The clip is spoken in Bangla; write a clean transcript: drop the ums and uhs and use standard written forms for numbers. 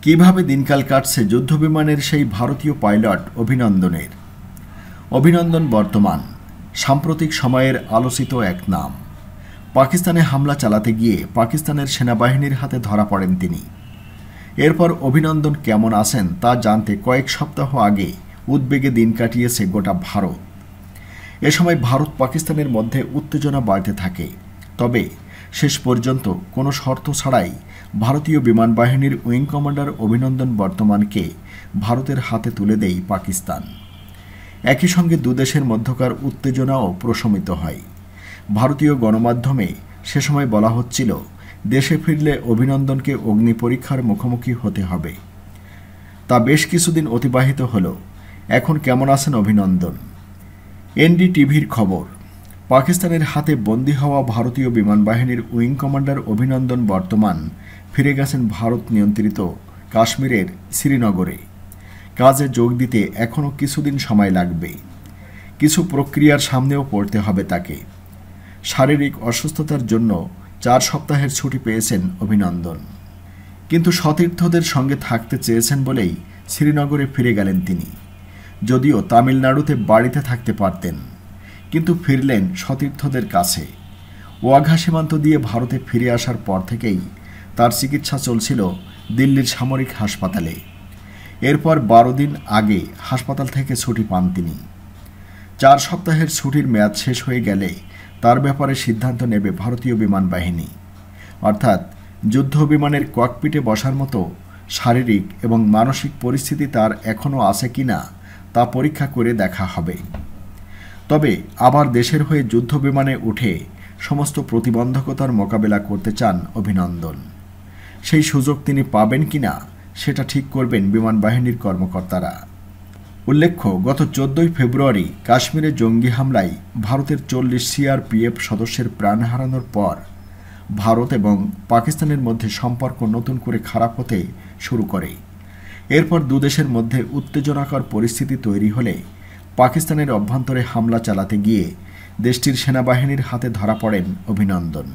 কিভাবে দিনকাল কাটছে যুদ্ধবিমানের সেই ভারতীয় পাইলট অভিনন্দনের। অভিনন্দন বর্তমান সাম্প্রতিক সময়ের আলোচিত এক নাম। পাকিস্তানে হামলা চালাতে গিয়ে পাকিস্তানের সেনাবাহিনীর হাতে ধরা পড়েন তিনি। এরপর অভিনন্দন কেমন আছেন তা জানতে কয়েক সপ্তাহ আগে উদ্বেগে দিন কাটিয়েছে গোটা ভারত। এ সময় ভারত পাকিস্তানের মধ্যে উত্তেজনা বাড়তে থাকে। তবে শেষ পর্যন্ত কোনো শর্ত ছাড়াই ভারতীয় বিমান বাহিনীর উইং কমান্ডার অভিনন্দন বর্তমানকে ভারতের হাতে তুলে দেয় পাকিস্তান। একই সঙ্গে দুদেশের মধ্যকার উত্তেজনাও প্রশমিত হয়। ভারতীয় গণমাধ্যমে সে সময় বলা হচ্ছিল, দেশে ফিরলে অভিনন্দনকে অগ্নি পরীক্ষার মুখোমুখি হতে হবে। তা বেশ কিছুদিন অতিবাহিত হল। এখন কেমন আছেন অভিনন্দন? এনডিটিভির খবর, পাকিস্তানের হাতে বন্দী হওয়া ভারতীয় বিমান বাহিনীর উইং কমান্ডার অভিনন্দন বর্তমান ফিরে গেছেন ভারত নিয়ন্ত্রিত কাশ্মীরের শ্রীনগরে। কাজে যোগ দিতে এখনও কিছুদিন সময় লাগবে। কিছু প্রক্রিয়ার সামনেও পড়তে হবে তাকে। শারীরিক অসুস্থতার জন্য 4 সপ্তাহের ছুটি পেয়েছেন অভিনন্দন। কিন্তু সতীর্থদের সঙ্গে থাকতে চেয়েছেন বলেই শ্রীনগরে ফিরে গেলেন তিনি। যদিও তামিলনাড়ুতে বাড়িতে থাকতে পারতেন, কিন্তু ফিরলেন সতীর্থদের কাছে। ওয়াঘা সীমান্ত দিয়ে ভারতে ফিরে আসার পর থেকেই তার চিকিৎসা চলছিল দিল্লির সামরিক হাসপাতালে। এরপর 12 দিন আগে হাসপাতাল থেকে ছুটি পান তিনি। 4 সপ্তাহের ছুটির মেয়াদ শেষ হয়ে গেলে তার ব্যাপারে সিদ্ধান্ত নেবে ভারতীয় বিমান বাহিনী। অর্থাৎ যুদ্ধ বিমানের ককপিটে বসার মতো শারীরিক এবং মানসিক পরিস্থিতি তার এখনও আছে কিনা তা পরীক্ষা করে দেখা হবে। তবে আবার দেশের হয়ে যুদ্ধ বিমানে উঠে সমস্ত প্রতিবন্ধকতার মোকাবেলা করতে চান অভিনন্দন। সেই সুযোগ তিনি পাবেন কিনা সেটা ঠিক করবেন বিমান বাহিনীর কর্মকর্তারা। উল্লেখ্য, গত 14 ফেব্রুয়ারি কাশ্মীরে জঙ্গি হামলায় ভারতের 40 সিআরপিএফ সদস্যের প্রাণ হারানোর পর ভারত এবং পাকিস্তানের মধ্যে সম্পর্ক নতুন করে খারাপ হতে শুরু করে। এরপর দুদেশের মধ্যে উত্তেজনাকর পরিস্থিতি তৈরি হলে পাকিস্তানের অভ্যন্তরে হামলা চালাতে গিয়ে দেশটির সেনাবাহিনীর হাতে ধরা পড়েন অভিনন্দন।